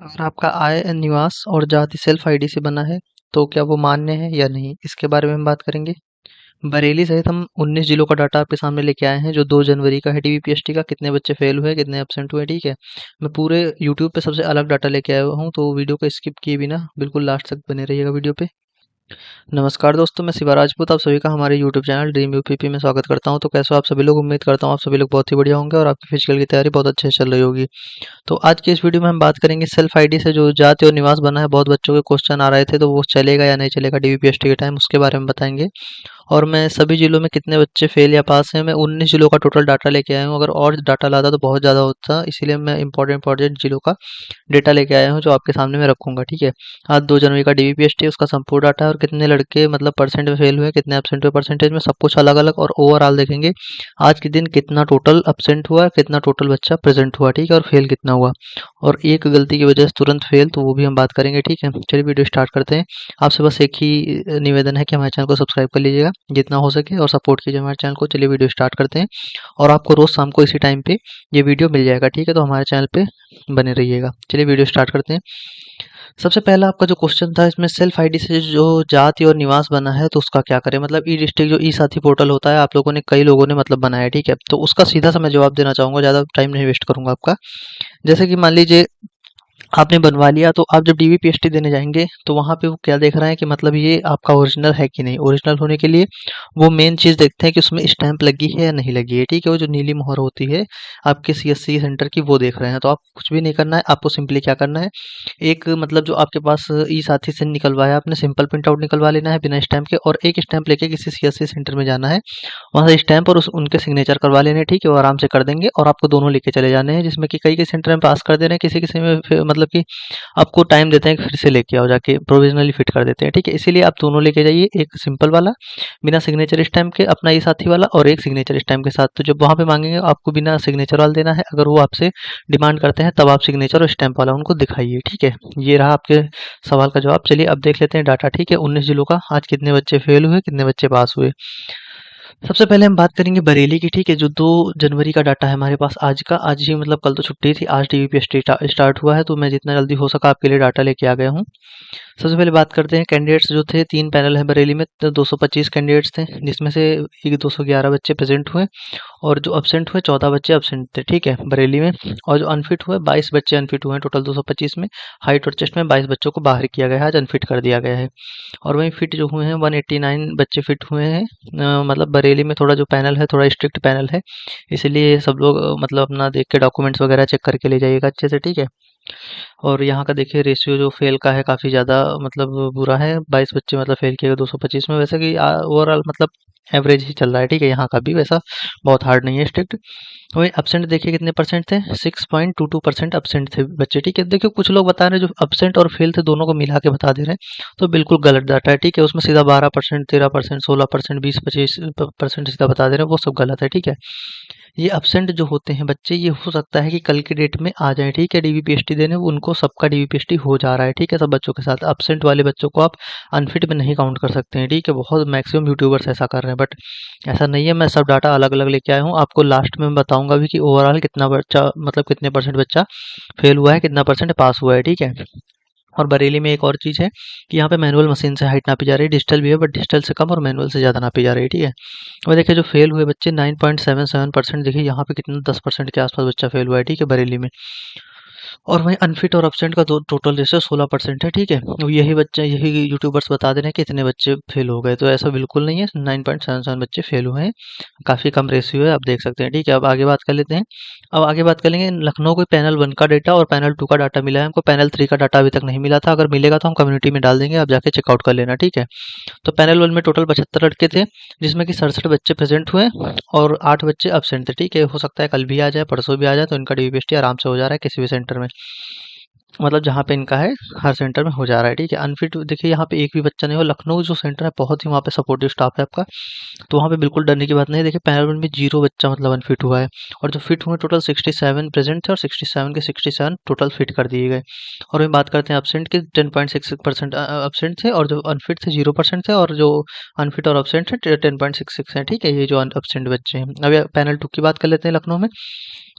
अगर आपका आय, निवास और जाति सेल्फ आईडी से बना है तो क्या वो मान्य है या नहीं, इसके बारे में हम बात करेंगे। बरेली सहित हम 19 जिलों का डाटा आपके सामने लेके आए हैं जो 2 जनवरी का है डीबीपीएसटी का। कितने बच्चे फेल हुए, कितने एब्सेंट हुए, ठीक है। मैं पूरे यूट्यूब पे सबसे अलग डाटा लेके आया हूँ, तो वीडियो को स्किप किए बिना बिल्कुल लास्ट तक बने रहिएगा वीडियो पे। नमस्कार दोस्तों, मैं शिवा राजपूत आप सभी का हमारे यूट्यूब चैनल ड्रीम यूपीपी में स्वागत करता हूं। तो कैसे हो आप सभी लोग, उम्मीद करता हूं आप सभी लोग बहुत ही बढ़िया होंगे और आपकी फिजिकल की तैयारी बहुत अच्छे से चल रही होगी। तो आज के इस वीडियो में हम बात करेंगे सेल्फ आईडी से जो जाति और निवास बना है। बहुत बच्चों के क्वेश्चन आ रहे थे, तो वो चलेगा या नहीं चलेगा डीबीपीएसटी के टाइम, उसके बारे में बताएंगे। और मैं सभी जिलों में कितने बच्चे फेल या पास हैं, मैं 19 जिलों का टोटल डाटा लेके आया हूँ। अगर और डाटा लाता तो बहुत ज़्यादा होता, इसीलिए मैं इंपॉर्टेंट जिलों का डेटा लेके आया हूँ जो आपके सामने मैं रखूंगा, ठीक है। आज 2 जनवरी का डीबीपीएसटी उसका संपूर्ण डाटा है और कितने लड़के मतलब परसेंट में फेल हुए, कितने एब्सेंट हुए परसेंटेज में, सब कुछ अलग अलग। और ओवरऑल देखेंगे आज के दिन कितना टोटल एब्सेंट हुआ, कितना टोटल बच्चा प्रेजेंट हुआ, ठीक है, और फेल कितना हुआ। और एक गलती की वजह से तुरंत फेल, तो वो भी हम बात करेंगे, ठीक है। चलिए वीडियो स्टार्ट करते हैं। आपसे बस एक ही निवेदन है कि हमारे चैनल को सब्सक्राइब कर लीजिएगा जितना हो सके और सपोर्ट कीजिए हमारे चैनल को। चलिए वीडियो स्टार्ट करते हैं और आपको रोज शाम को इसी टाइम पे ये वीडियो मिल जाएगा, ठीक है। तो हमारे चैनल पे बने रहिएगा। चलिए वीडियो स्टार्ट करते हैं। सबसे पहला आपका जो क्वेश्चन था इसमें सेल्फ आईडी से जो जाति और निवास बना है तो उसका क्या करें। मतलब ई डिस्ट्रिक्ट जो ई साथी पोर्टल होता है, आप लोगों ने कई लोगों ने मतलब बनाया है, ठीक है। तो उसका सीधा सा मैं जवाब देना चाहूंगा, ज़्यादा टाइम नहीं वेस्ट करूंगा आपका। जैसे कि मान लीजिए आपने बनवा लिया, तो आप जब डीबीपीएसटी देने जाएंगे तो वहाँ पे वो क्या देख रहा है कि मतलब ये आपका ओरिजिनल है कि नहीं। ओरिजिनल होने के लिए वो मेन चीज़ देखते हैं कि उसमें स्टैंप लगी है या नहीं लगी है, ठीक है। वो जो नीली मोहर होती है आपके सीएससी सेंटर की, वो देख रहे हैं। तो आप कुछ भी नहीं करना है, आपको सिंपली क्या करना है, एक मतलब जो आपके पास ई साथी से निकलवाया आपने, सिंपल प्रिंट आउट निकलवा लेना है बिना स्टैंप के, और एक स्टैंप लेके किसी सीएससी सेंटर में जाना है, वहाँ से स्टैंप और उनके सिग्नेचर करवा लेने हैं, ठीक है। वो आराम से कर देंगे और आपको दोनों लेके चले जाने हैं, जिसमें कि कई कई सेंटर में पास कर दे रहे हैं, किसी किसी में मतलब कि आपको टाइम देते हैं कि फिर से लेके आओ, जाके प्रोविजनली फिट कर देते हैं, ठीक है। इसीलिए आप दोनों लेके जाइए, एक सिंपल वाला बिना सिग्नेचर स्टैम्प के अपना ये साथी वाला, और एक सिग्नेचर स्टैम्प के साथ। तो जब वहाँ पे मांगेंगे आपको बिना सिग्नेचर वाला देना है, अगर वो आपसे डिमांड करते हैं तब आप सिग्नेचर और स्टैम्प वाला उनको दिखाइए, ठीक है। ये रहा आपके सवाल का जवाब। चलिए अब देख लेते हैं डाटा, ठीक है। 19 जिलों का आज कितने बच्चे फेल हुए, कितने बच्चे पास हुए। सबसे पहले हम बात करेंगे बरेली की, ठीक है। जो 2 जनवरी का डाटा है हमारे पास आज का, आज ही मतलब कल तो छुट्टी थी, आज डीबीपीएसटी स्टार्ट हुआ है, तो मैं जितना जल्दी हो सका आपके लिए डाटा लेके आ गया हूँ। सबसे पहले बात करते हैं कैंडिडेट्स जो थे। 3 पैनल है बरेली में, तो 225 कैंडिडेट्स थे, जिसमें से 211 बच्चे प्रेजेंट हुए और जो अब्सेंट हुए 14 बच्चे अब्सेंट थे, ठीक है, बरेली में। और जो अनफिट हुए 22 बच्चे अनफिट हुए हैं टोटल 225 में। हाइट और चेस्ट में 22 बच्चों को बाहर किया गया है, आज अनफिट कर दिया गया है। और वहीं फिट जो हुए हैं 189 बच्चे फिट हुए हैं। मतलब बरेली में थोड़ा जो पैनल है थोड़ा स्ट्रिक्ट पैनल है, इसलिए सब लोग मतलब अपना देख के डॉक्यूमेंट्स वगैरह चेक करके ले जाइएगा अच्छे से, ठीक है। और यहाँ का देखिए रेशियो जो फेल का है काफ़ी ज़्यादा मतलब बुरा है, 22 बच्चे मतलब फेल किए गए 225 में। वैसे कि ओवरऑल मतलब एवरेज ही चल रहा है, ठीक है। यहाँ का भी वैसा बहुत हार्ड नहीं है, स्ट्रिक्ट। वही एब्सेंट देखिए कितने परसेंट थे, 6.22% एब्सेंट थे बच्चे, ठीक है। देखिए कुछ लोग बता रहे हैं जो एब्सेंट और फेल थे दोनों को मिला के बता दे रहे हैं, तो बिल्कुल गलत डाटा है, ठीक है। उसमें सीधा 12%, 13%, 16%, 20-25% सीधा बता दे रहे हैं, वो सब गलत है, ठीक है। ये एब्सेंट जो होते हैं बच्चे, ये हो सकता है कि कल की डेट में आ जाएं, ठीक है, डीबीपीएसटी देने। उनको सबका डीबीपीएसटी हो जा रहा है, ठीक है, सब बच्चों के साथ। एब्सेंट वाले बच्चों को आप अनफिट में नहीं काउंट कर सकते हैं, ठीक है। बहुत मैक्सिमम यूट्यूबर्स ऐसा कर रहे हैं, बट ऐसा नहीं है। मैं सब डाटा अलग अलग लेके आया हूँ, आपको लास्ट में मैं बताऊंगा भी कि ओवरऑल कितना बच्चा मतलब कितने परसेंट बच्चा फेल हुआ है, कितना परसेंट पास हुआ है, ठीक है। और बरेली में एक और चीज़ है कि यहाँ पे मैनुअल मशीन से हाइट नापी जा रही है, डिजिटल भी है बट डिजिटल से कम और मैनुअल से ज़्यादा नापी जा रही है, ठीक है। और देखिए जो फेल हुए बच्चे 9.77%, देखिए यहाँ पे कितना 10% के आसपास बच्चा फेल हुआ है, ठीक है, बरेली में। और वहीं अनफिट और एब्सेंट का टोटल रेशियो 16% है, ठीक है। अब यही बच्चे यही यूट्यूबर्स बता दे रहे हैं कि इतने बच्चे फेल हो गए, तो ऐसा बिल्कुल नहीं है। 9.77 बच्चे फेल हुए हैं, काफ़ी कम रेशियो है, आप देख सकते हैं, ठीक है। अब आगे बात कर लेते हैं। अब आगे बात कर लेंगे लखनऊ को पैनल 1 का डाटा और पैनल 2 का डाटा मिला है हमको, पैनल 3 का डाटा अभी तक नहीं मिला था। अगर मिलेगा तो हम कम्युनिटी में डाल देंगे, आप जाके चेकआउट कर लेना, ठीक है। तो पैनल 1 में टोटल 75 लड़के थे, जिसमें कि 67 बच्चे प्रेजेंट हुए और 8 बच्चे अब्सेंट थे, ठीक है। हो सकता है कल भी आ जाए, परसों भी आ जाए, तो इनका डीबीपीएसटी आराम से हो जा रहा है किसी भी सेंटर में, मतलब जहाँ पे इनका है हर सेंटर में हो जा रहा है, ठीक है। अनफिट देखिए यहाँ पे एक भी बच्चा नहीं हो। लखनऊ जो सेंटर है बहुत ही वहाँ पे सपोर्टिव स्टाफ है आपका, तो वहाँ पे बिल्कुल डरने की बात नहीं है। देखिए पैनल 1 में 0 बच्चा मतलब अनफिट हुआ है, और जो फिट हुए टोटल 67 प्रेजेंट थे और 67 के 67 टोटल फिट कर दिए गए। और वही बात करते हैं एब्सेंट के, 10.66% एब्सेंट थे और जो अनफिट थे 0% थे, और जो अनफिट और एब्सेंट थे 10.66 है, ठीक है। ये जो एब्सेंट बच्चे हैं। अब पैनल 2 की बात कर लेते हैं लखनऊ में।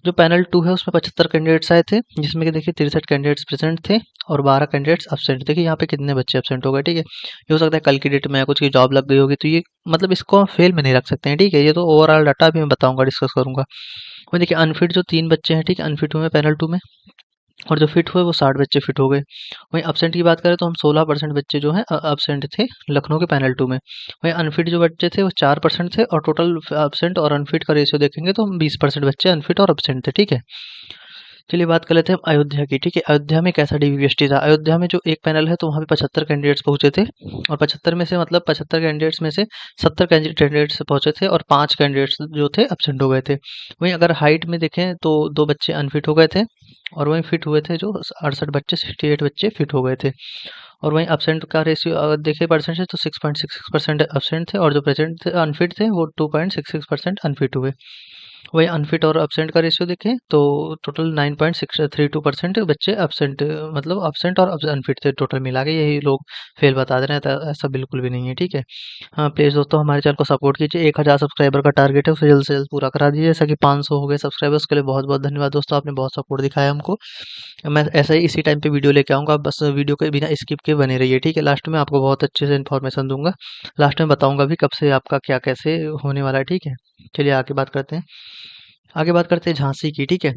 जो पैनल 2 है उसमें 75 कैंडिडेट्स आए थे, जिसमें कि देखिए 63 कैंडिडेट्स प्रेजेंट थे और 12 कैंडिडेट्स एब्सेंट। देखिए यहाँ पे कितने बच्चे एब्सेंट हो गए, ठीक है। ये हो सकता है कल की डेट में या कुछ की जॉब लग गई होगी, तो ये मतलब इसको हम फेल में नहीं रख सकते हैं, ठीक है। ये तो ओवरऑल डाटा अभी मैं बताऊंगा, डिस्कस करूंगा। वही देखिए अनफिट जो 3 बच्चे हैं, ठीक है, अनफिट हुए पैनल 2 में, और जो फिट हुए वो 60 बच्चे फिट हो गए। वहीं एब्सेंट की बात करें तो हम 16% बच्चे जो हैं एब्सेंट थे लखनऊ के पैनल 2 में। वहीं अनफिट जो बच्चे थे वो 4% थे, और टोटल एब्सेंट और अनफिट का रेशियो देखेंगे तो हम 20% बच्चे अनफिट और एब्सेंट थे, ठीक है। चलिए बात कर लेते हैं अयोध्या की, ठीक है। अयोध्या में कैसा डीवीपीएसटी था। अयोध्या में जो एक पैनल है तो वहाँ पे 75 कैंडिडेट्स पहुंचे थे, और 75 में से मतलब 75 कैंडिडेट्स में से 70 कैंडिडेट्स पहुंचे थे और 5 कैंडिडेट्स जो थे एब्सेंट हो गए थे। वहीं अगर हाइट में देखें तो 2 बच्चे अनफिट हो गए थे, और वहीं फिट हुए थे जो 68 बच्चे, 68 बच्चे फिट हो गए थे। और वहीं एब्सेंट का रेशियो अगर देखें परसेंटेज तो 6.66% एब्सेंट थे, और जो प्रेजेंट थे अनफिट थे वो 2.66% अनफिट हुए। वही अनफिट और एब्सेंट का रेशियो देखें तो टोटल 9.632% बच्चे एब्सेंट, मतलब एब्सेंट और अनफिट थे टोटल मिला के। यही लोग फेल बता दे रहे हैं, तो ऐसा बिल्कुल भी नहीं है, ठीक है। हाँ प्लीज़ दोस्तों हमारे चैनल को सपोर्ट कीजिए। 1000 सब्सक्राइबर का टारगेट है, उसे जल्द से जल्द पूरा करा दीजिए। जैसा कि 500 हो गए सब्सक्राइबर्स के लिए बहुत बहुत धन्यवाद दोस्तों, आपने बहुत सपोर्ट दिखाया हमको। मैं ऐसा ही इसी टाइम पे वीडियो लेके आऊँगा, आप बस वीडियो के बिना स्किप के बने रहिए, ठीक है। लास्ट में आपको बहुत अच्छे से इन्फॉर्मेशन दूंगा, लास्ट में बताऊंगा भी कब से आपका क्या कैसे होने वाला है, ठीक है। चलिए आगे बात करते हैं। आगे बात करते हैं झांसी की, ठीक है।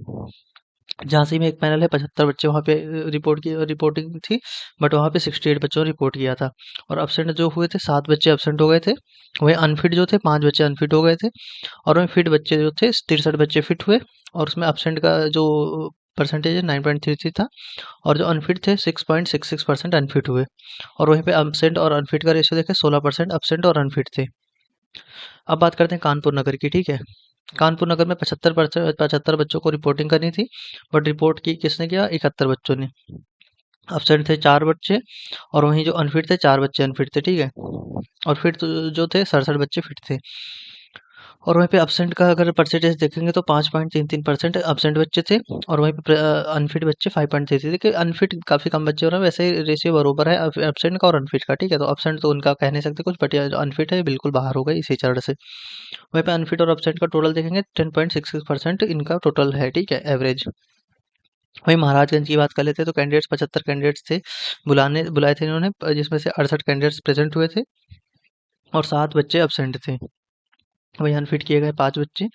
झांसी में एक पैनल है, 75 बच्चे वहाँ पे रिपोर्टिंग थी, बट वहाँ पे 68 बच्चों ने रिपोर्ट किया था। और एब्सेंट जो हुए थे 7 बच्चे एब्सेंट हो गए थे। वहीं अनफिट जो थे 5 बच्चे अनफिट हो गए थे, और वहीं फिट बच्चे जो थे 63 बच्चे फिट हुए, और उसमें एब्सेंट का जो परसेंटेज है 9.33 था, और जो अनफिट थे 6.66% अनफिट हुए। और वहीं पे एब्सेंट और अनफिट का रेशियो देखें 16% एब्सेंट और अनफिट थे। अब बात करते हैं कानपुर नगर की, ठीक है। कानपुर नगर में 75 बच्चों को रिपोर्टिंग करनी थी, बट रिपोर्ट की किसने किया, 71 बच्चों ने। एब्सेंट थे 4 बच्चे, और वहीं जो अनफिट थे 4 बच्चे अनफिट थे, ठीक है। और फिट जो थे 67 बच्चे फिट थे। और वहीं पे एब्सेंट का अगर परसेंटेज देखेंगे तो 5.33% एब्सेंट बच्चे थे, और वहीं पे अनफिट बच्चे 5.33। देखिए अनफिट काफ़ी कम बच्चे हो रहे हैं, वैसे रेशियो बरोबर है एब्सेंट का और अनफिट का, ठीक है। तो एब्सेंट तो उनका कह नहीं सकते कुछ, बट जो अनफिट है बिल्कुल बाहर हो गए इसी चरण से। वहीं पे अनफिट और एब्सेंट का टोटल देखेंगे 10.66% इनका टोटल है, ठीक है, एवरेज। वहीं महाराजगंज की बात कर लेते हैं तो कैंडिडेट्स 75 कैंडिडेट्स थे, बुलाए थे इन्होंने, जिसमें से 68 कैंडिडेट्स प्रेजेंट हुए थे और 7 बच्चे एब्सेंट थे। वहीं अनफिट किए गए 5 बच्चे,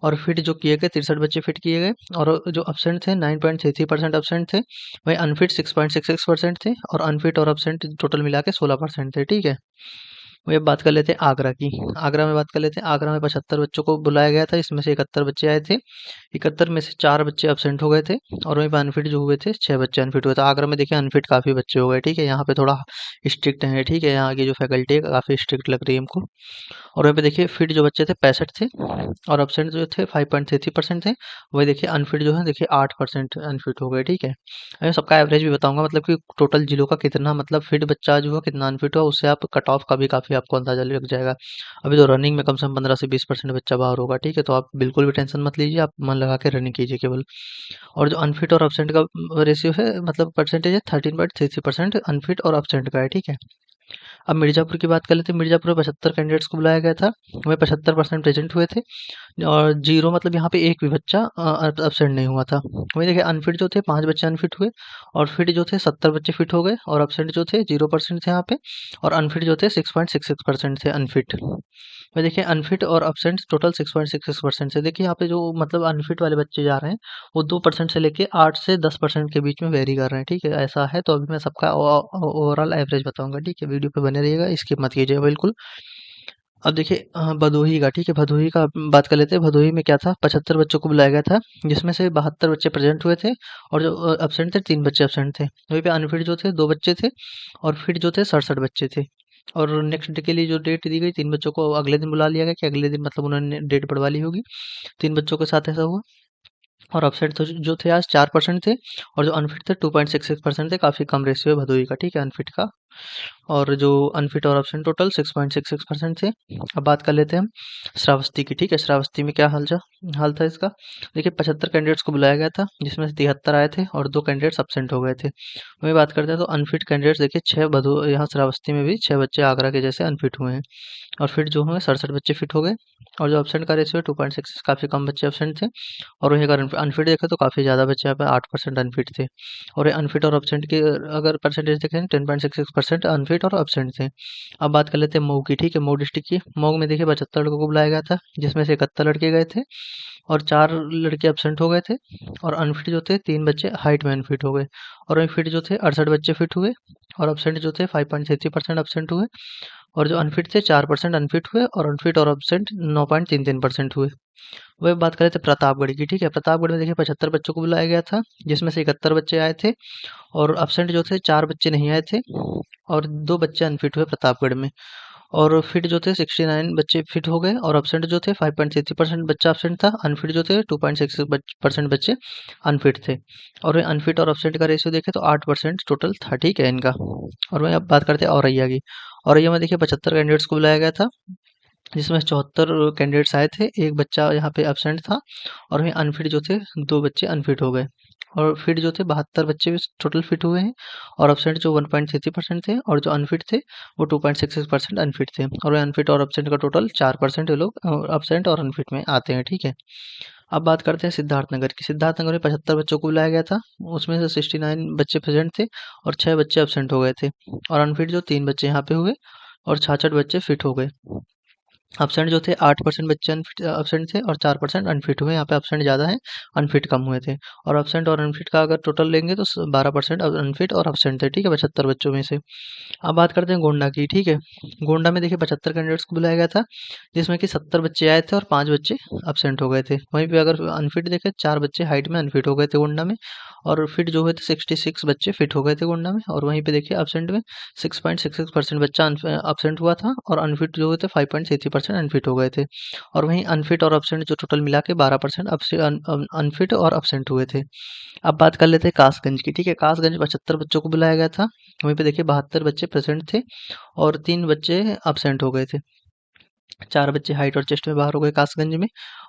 और फिट जो किए गए 63 बच्चे फिट किए गए, और जो एब्सेंट थे 9.33% एब्सेंट थे। वहीं अनफिट 6.66% थे, और अनफिट और एब्सेंट टोटल मिला के 16% थे, ठीक है। वही अब बात कर लेते हैं आगरा की। आगरा में बात कर लेते हैं। आगरा में 75 बच्चों को बुलाया गया था, इसमें से 71 बच्चे आए थे। 71 में से 4 बच्चे एब्सेंट हो गए थे, और वहीं पे अनफिट जो हुए थे 6 बच्चे अनफिट हुए थे। आगरा में देखिए अनफिट काफ़ी बच्चे हो गए, ठीक है। यहाँ पे थोड़ा स्ट्रिक्ट है, ठीक है, यहाँ की जो फैकल्टी है काफ़ी स्ट्रिक्ट लग रही है हमको। और वहीं पे देखिए फिट जो बच्चे थे 65 थे, और एब्सेंट जो थे 5.33% थे। वही देखिए अनफिट जो है देखिए 8% अनफिट हो गए, ठीक है। मैं सबका एवरेज भी बताऊंगा, मतलब कि टोटल जिलों का कितना मतलब फिट बच्चा जो है कितना अनफिट हुआ, उससे आप कट ऑफ का भी काफ़ी आपको अंदाजा लग जाएगा। अभी तो रनिंग में कम से कम 15 से 20% बच्चा बाहर होगा, ठीक है। तो आप बिल्कुल भी टेंशन मत लीजिए, आप मन लगा के रनिंग कीजिए केवल। और जो अनफिट और एब्सेंट का रेशियो है, मतलब परसेंटेज है 13.33% अनफिट और एब्सेंट का है, ठीक है। अब मिर्ज़ापुर की बात कर लेते हैं। मिर्ज़ापुर में 75 कैंडिडेट्स को बुलाया गया था, वह 75% प्रेजेंट हुए थे, और 0 मतलब यहाँ पे एक भी बच्चा एब्सेंट नहीं हुआ था। वही देखिए अनफिट जो थे 5 बच्चे अनफिट हुए, और फिट जो थे 70 बच्चे फिट हो गए, और एब्सेंट जो थे 0% थे यहाँ पे, और अनफिट जो थे 6.66% थे अनफिट। वही देखिए अनफिट और एब्सेंट टोटल 6.66% से। देखिए यहाँ पे जो मतलब अनफिट वाले बच्चे जा रहे हैं वो 2% से लेके 8 से 10% के बीच में वेरी कर रहे हैं, ठीक है, ऐसा है। तो अभी मैं सबका ओवरऑल एवरेज बताऊंगा, ठीक है। वीडियो पे बने रहिएगा, स्किप मत कीजिएगा बिल्कुल। अब देखिए भदोही का, ठीक है, भदोही का बात कर लेते हैं। भदोही में क्या था, 75 बच्चों को बुलाया गया था, जिसमें से 72 बच्चे प्रेजेंट हुए थे, और जो एब्सेंट थे 3 बच्चे एब्सेंट थे। वहीं पे अनफिट जो थे 2 बच्चे थे, और फिट जो थे 67 बच्चे थे। और नेक्स्ट डे के लिए जो डेट दी गई, 3 बच्चों को अगले दिन बुला लिया गया, कि अगले दिन मतलब उन्होंने डेट बढ़वा ली होगी। 3 बच्चों के साथ ऐसा हुआ। और एब्सेंट तो जो थे आज 4% थे, और जो अनफिट थे 2.66% थे। काफ़ी कम रेशियो है भदोही का, ठीक है, अनफिट का और जो अनफिट और एब्सेंट टोटल 6.66% थे। अब बात कर लेते हैं हम श्रावस्ती की। ठीक है, श्रावस्ती में क्या हाल था इसका। देखिए 75 कैंडिडेट्स को बुलाया गया था, जिसमें से 73 आए थे और 2 कैंडिडेट्स एब्सेंट हो गए थे। वही बात करते हैं तो अनफिट कैंडिडेट्स देखिए 6 यहाँ श्रावस्ती में भी 6 बच्चे आगरा के जैसे अनफिट हुए हैं, और फिट जो हुए 67 बच्चे फिट हो गए। और जो एब्सेंट का रेशियो है 2.6, काफ़ी कम बच्चे एब्सेंट थे। और वहीं अगर अनफिट देखें तो काफ़ी ज़्यादा बच्चे यहाँ पे 8% अनफिट थे। और ये अनफिट और एब्सेंट की अगर परसेंटेज देखें 10.66% अनफिट और एब्सेंट थे। अब बात कर लेते हैं मऊ की। ठीक है, मऊ डिस्ट्रिक्ट की। मऊ में देखिए 72 लड़कों को बुलाया गया था, जिसमें से 71 लड़के गए थे और 4 लड़के एब्सेंट हो गए थे। और अनफिट जो थे 3 बच्चे हाइट में अनफिट हो गए। और वहीं फिट जो थे 68 बच्चे फिट हुए, और एब्सेंट जो थे 5.33% एब्सेंट हुए। और जो अनफिट थे 4% अनफिट हुए, और अनफिट और एब्सेंट 9.33% हुए। वही बात करें तो प्रतापगढ़ की। ठीक है, प्रतापगढ़ में देखिए 75 बच्चों को बुलाया गया था, जिसमें से 71 बच्चे आए थे, और एब्सेंट जो थे 4 बच्चे नहीं आए थे, और 2 बच्चे अनफिट हुए प्रतापगढ़ में। और फिट जो थे 69 बच्चे फिट हो गए, और एब्सेंट जो थे 5.33% बच्चा एब्सेंट था। अनफिट जो थे 2.66% बच्चे अनफिट थे। और अनफिट और एब्सेंट का रेशियो देखें तो 8% टोटल था। ठीक है इनका। और वहीं अब बात करते हैं औरैया की। औरैया में देखिए 75 कैंडिडेट्स को बुलाया गया था, जिसमें 74 कैंडिडेट्स आए थे, 1 बच्चा यहाँ पे एब्सेंट था। और वहीं अनफिट जो थे 2 बच्चे अनफिट हो गए। और फिट जो थे 72 बच्चे टोटल फिट हुए हैं, और एब्सेंट जो 1.33% थे, और जो अनफिट थे वो 2.66% अनफिट थे। और अनफिट और एब्सेंट का टोटल 4% ये लोग एब्सेंट और अनफिट में आते हैं। ठीक है, अब बात करते हैं सिद्धार्थनगर की। सिद्धार्थनगर में 75 बच्चों को बुलाया गया था, उसमें से 69 बच्चे प्रेजेंट थे और 6 बच्चे एब्सेंट हो गए थे। और अनफिट जो 3 बच्चे यहाँ पे हुए, और 66 बच्चे फिट हो गए। एब्सेंट जो थे 8% बच्चे एब्सेंट थे, और 4% अनफिट हुए। यहाँ पे एब्सेंट ज़्यादा है, अनफिट कम हुए थे। और एब्सेंट और अनफिट का अगर टोटल लेंगे तो 12% अनफिट और एब्सेंट थे। ठीक है, 75 बच्चों में से। अब बात करते हैं गोंडा की। ठीक है, गोंडा में देखिए 75 कैंडिडेट्स को बुलाया गया था, जिसमें कि 70 बच्चे आए थे और 5 बच्चे एब्सेंट हो गए थे। वहीं पे अगर अनफिट देखें 4 बच्चे हाइट में अनफिट हो गए थे गोंडा में, और फिट जो हुए थे 66 बच्चे फिट हो गए थे गोंडा में। और वहीं पे देखिए एब्सेंट में 6.66% बच्चा एब्सेंट हुआ था, और अनफिट जो हुए थे 5.33% अनफिट हो गए थे। और वहीं अनफिट और एब्सेंट जो टोटल मिला के 12% अनफिट और एब्सेंट हुए थे। अब बात कर लेते हैं कासगंज की। ठीक है, कासगंज 75 बच्चों को बुलाया गया था, वहीं पे देखिए 72 बच्चे प्रेजेंट थे और 3 बच्चे एब्सेंट हो गए थे। 4 बच्चे हाइट और चेस्ट में बाहर हो गए कासगंज में।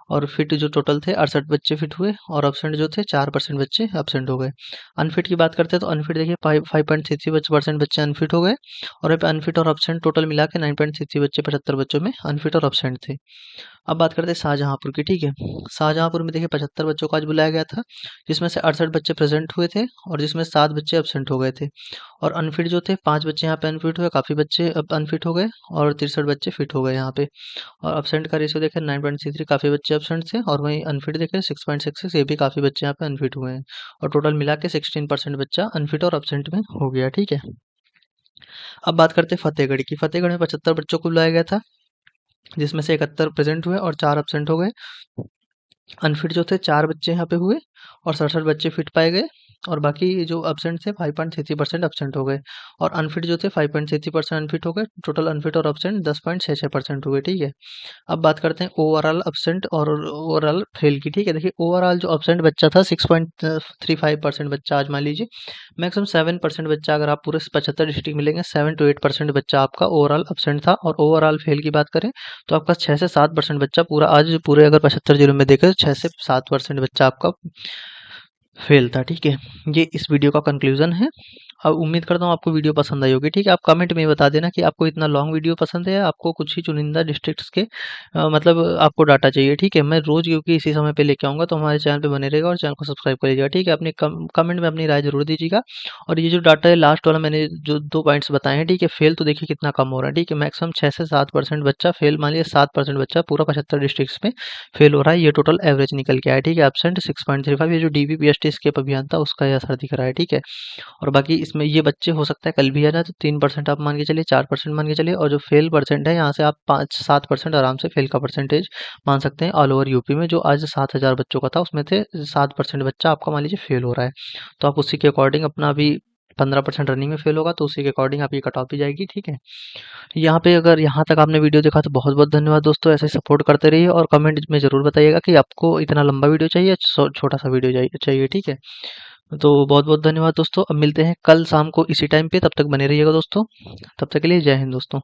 और फिट जो टोटल थे 68 बच्चे फिट हुए, और एब्सेंट जो थे 4% बच्चे एब्सेंट हो गए। अनफिट की बात करते हैं तो अनफिट देखिए 5.33% बच्चे अनफिट हो गए, और अनफिट और एब्सेंट टोटल मिला के 9.33 बच्चे 75 बच्चों में अनफिट और एब्सेंट थे। अब बात करते हैं शाहजहाँपुर की। ठीक है, शाहजहाँपुर में देखिए 75 बच्चों को आज बुलाया गया था, जिसमें से 68 बच्चे प्रेजेंट हुए थे, और जिसमें 7 बच्चे एब्सेंट हो गए थे। और अनफिट जो थे 5 बच्चे यहाँ पे अनफिट हुए, काफ़ी बच्चे अब अनफिट हो गए, और 63 बच्चे फिट हो गए यहाँ पे। और एब्सेंट का रेशियो देखें 9.33, काफ़ी बच्चे एब्सेंट थे। और वहीं अनफिट देखें 6.66, ये भी काफ़ी बच्चे यहाँ पे अनफिट हुए हैं। और टोटल मिला के 16% बच्चा अनफिट और एब्सेंट में हो गया। ठीक है, अब बात करते हैं फतेहगढ़ की। फतेहगढ़ में 75 बच्चों को बुलाया गया था, जिसमें से 71 प्रेजेंट हुए और 4 एब्सेंट हो गए। अनफिट जो थे 4 बच्चे यहाँ पे हुए, और 67 बच्चे फिट पाए गए। और बाकी जो एब्सेंट थे 5.33% एब्सेंट हो गए। और अनफिट जो थे 5.33% अनफिट हो गए। टोटल अनफिट और एब्सेंट 10.66% हुए। ठीक है, अब बात करते हैं ओवरऑल एब्सेंट और ओवरऑल फेल की। ठीक है, देखिए ओवरऑल जो एब्सेंट बच्चा था 6.35% बच्चा, आज मान लीजिए मैक्सिमम 7% बच्चा, अगर आप पूरे 75 डिस्ट्रिक्ट मिलेंगे 7 to 8% बच्चा आपका ओवरऑल एब्सेंट था। और ओवरऑल फेल की बात करें तो आपका 6 से 7% बच्चा पूरा, आज पूरे अगर 75 जिलों में देखें तो 6 से 7% बच्चा आपका फेल था। ठीक है, ये इस वीडियो का कंक्लूजन है। अब उम्मीद करता हूँ आपको वीडियो पसंद आई होगी। ठीक है, आप कमेंट में बता देना कि आपको इतना लॉन्ग वीडियो पसंद है या आपको कुछ ही चुनिंदा डिस्ट्रिक्ट्स के मतलब आपको डाटा चाहिए। ठीक है, मैं रोज क्योंकि इसी समय पे लेके आऊँगा, तो हमारे चैनल पे बने रहेगा और चैनल को सब्सक्राइब कर लीजिएगा। ठीक है, अपने कमेंट में अपनी राय जरूर दीजिएगा। और ये जो डाटा है लास्ट वाला मैंने जो 2 पॉइंट्स बताए हैं, ठीक है, फेल तो देखिए कितना कम हो रहा है। ठीक है, मैक्सिमम 6 से 7% बच्चा फेल, मान लीजिए 7% बच्चा पूरा 75 डिस्ट्रिक्ट्स में फेल हो रहा है। ये टोटल एवरेज निकल के आया है। ठीक है, एब्सेंट 6.35, ये जो DBPST स्केप अभियान था उसका ये असर दिख रहा है। ठीक है, और बाकी इसमें ये बच्चे हो सकता है कल भी आ जाए, तो 3% आप मान के चलिए, 4% मान के चलिए। और जो फेल परसेंट है यहाँ से आप 5-7% आराम से फेल का परसेंटेज मान सकते हैं। ऑल ओवर यूपी में जो आज 7,000 बच्चों का था, उसमें थे 7% बच्चा आपका मान लीजिए फेल हो रहा है। तो आप उसी के अकॉर्डिंग अपना भी 15% रनिंग में फेल होगा, तो उसी के अकॉर्डिंग आपकी कट ऑफ भी जाएगी। ठीक है, यहाँ पे अगर यहाँ तक आपने वीडियो देखा तो बहुत बहुत धन्यवाद दोस्तों। ऐसे सपोर्ट करते रहिए, और कमेंट में ज़रूर बताइएगा कि आपको इतना लंबा वीडियो चाहिए या छोटा सा वीडियो चाहिए। ठीक है, तो बहुत बहुत धन्यवाद दोस्तों। अब मिलते हैं कल शाम को इसी टाइम पे, तब तक बने रहिएगा दोस्तों। तब तक के लिए जय हिंद दोस्तों।